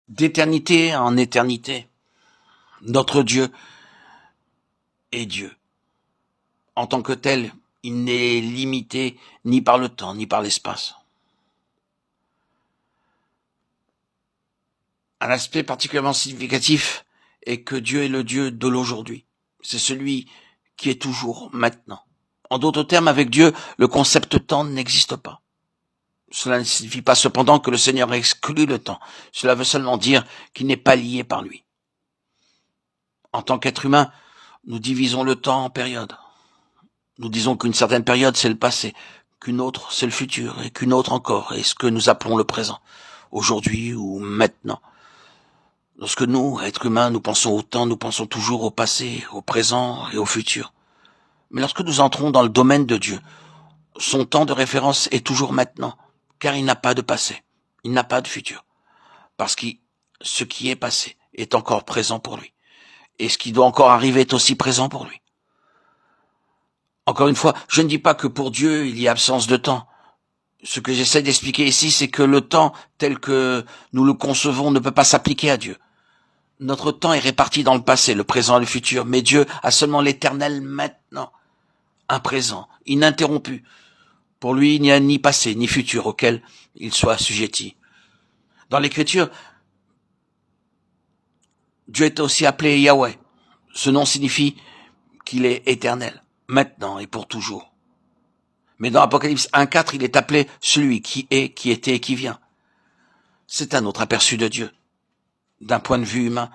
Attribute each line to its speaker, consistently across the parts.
Speaker 1: D'éternité en éternité, notre Dieu est Dieu. En tant que tel, il n'est limité ni par le temps, ni par l'espace. Un aspect particulièrement significatif est que Dieu est le Dieu de l'aujourd'hui. C'est celui qui est toujours maintenant. En d'autres termes, avec Dieu, le concept temps n'existe pas. Cela ne signifie pas cependant que le Seigneur exclut le temps. Cela veut seulement dire qu'il n'est pas lié par lui. En tant qu'être humain, nous divisons le temps en périodes. Nous disons qu'une certaine période, c'est le passé, qu'une autre, c'est le futur, et qu'une autre encore est ce que nous appelons le présent, aujourd'hui ou maintenant. Lorsque nous, êtres humains, nous pensons au temps, nous pensons toujours au passé, au présent et au futur. Mais lorsque nous entrons dans le domaine de Dieu, son temps de référence est toujours maintenant, car il n'a pas de passé, il n'a pas de futur, parce que ce qui est passé est encore présent pour lui, et ce qui doit encore arriver est aussi présent pour lui. Encore une fois, je ne dis pas que pour Dieu, il y a absence de temps. Ce que j'essaie d'expliquer ici, c'est que le temps tel que nous le concevons ne peut pas s'appliquer à Dieu. Notre temps est réparti dans le passé, le présent et le futur, mais Dieu a seulement l'éternel maintenant, un présent, ininterrompu. Pour lui, il n'y a ni passé ni futur auquel il soit assujetti. Dans l'Écriture, Dieu est aussi appelé Yahweh. Ce nom signifie qu'il est éternel, maintenant et pour toujours. Mais dans Apocalypse 1.4, il est appelé celui qui est, qui était et qui vient. C'est un autre aperçu de Dieu. D'un point de vue humain,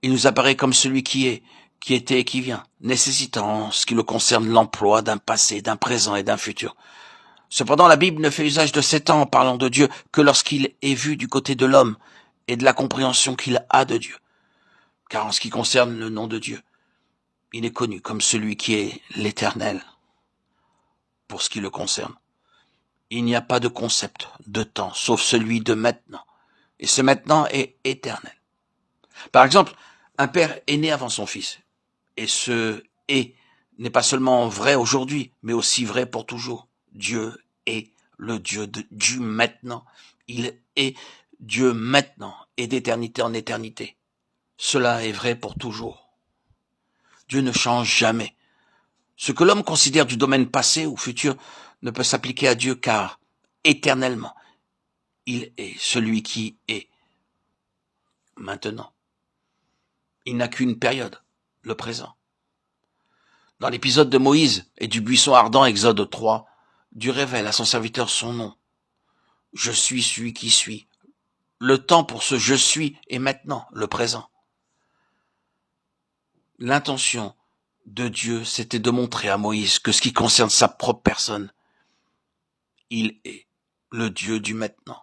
Speaker 1: il nous apparaît comme celui qui est, qui était et qui vient, nécessitant, en ce qui le concerne, l'emploi d'un passé, d'un présent et d'un futur. Cependant, la Bible ne fait usage de ces temps en parlant de Dieu que lorsqu'il est vu du côté de l'homme et de la compréhension qu'il a de Dieu. Car en ce qui concerne le nom de Dieu, il est connu comme celui qui est l'Éternel. Pour ce qui le concerne, il n'y a pas de concept de temps, sauf celui de maintenant. Et ce maintenant est éternel. Par exemple, un père est né avant son fils. Et ce « est » n'est pas seulement vrai aujourd'hui, mais aussi vrai pour toujours. Dieu est le Dieu du maintenant. Il est Dieu maintenant et d'éternité en éternité. Cela est vrai pour toujours. Dieu ne change jamais. Ce que l'homme considère du domaine passé ou futur ne peut s'appliquer à Dieu car, éternellement, il est celui qui est maintenant. Il n'a qu'une période, le présent. Dans l'épisode de Moïse et du buisson ardent, Exode 3, Dieu révèle à son serviteur son nom. Je suis celui qui suis. Le temps pour ce je suis est maintenant, le présent. L'intention de Dieu, c'était de montrer à Moïse que ce qui concerne sa propre personne, il est le Dieu du maintenant.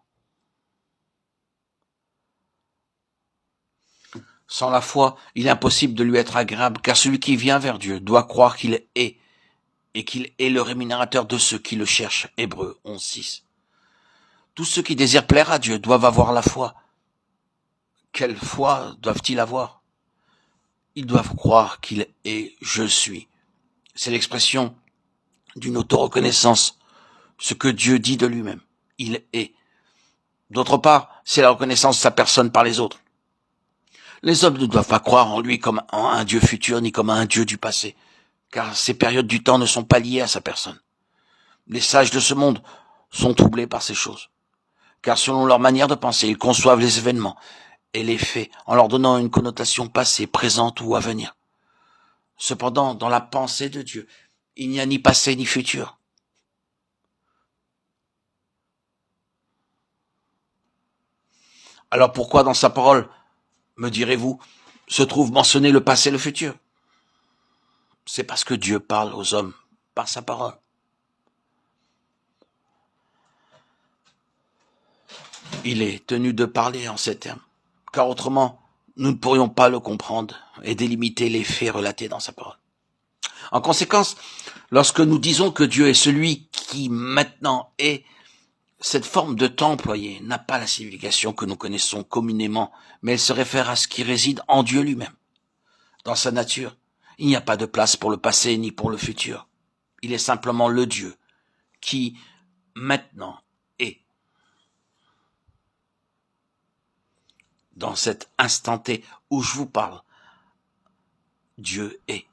Speaker 1: Sans la foi, il est impossible de lui être agréable, car celui qui vient vers Dieu doit croire qu'il est, et qu'il est le rémunérateur de ceux qui le cherchent. Hébreux 11.6. Tous ceux qui désirent plaire à Dieu doivent avoir la foi. Quelle foi doivent-ils avoir? Ils doivent croire qu'il est « je suis ». C'est l'expression d'une auto-reconnaissance, ce que Dieu dit de lui-même. Il est. D'autre part, c'est la reconnaissance de sa personne par les autres. Les hommes ne doivent pas croire en lui comme en un Dieu futur ni comme un Dieu du passé, car ces périodes du temps ne sont pas liées à sa personne. Les sages de ce monde sont troublés par ces choses, car selon leur manière de penser, ils conçoivent les événements et les faits en leur donnant une connotation passée, présente ou à venir. Cependant, dans la pensée de Dieu, il n'y a ni passé ni futur. Alors pourquoi dans sa parole, me direz-vous, se trouve mentionné le passé et le futur? C'est parce que Dieu parle aux hommes par sa parole. Il est tenu de parler en ces termes, car autrement, nous ne pourrions pas le comprendre et délimiter les faits relatés dans sa parole. En conséquence, lorsque nous disons que Dieu est celui qui maintenant est, cette forme de temps employée n'a pas la signification que nous connaissons communément, mais elle se réfère à ce qui réside en Dieu lui-même. Dans sa nature, il n'y a pas de place pour le passé ni pour le futur. Il est simplement le Dieu qui, maintenant, est. dans cet instant T où je vous parle, Dieu est.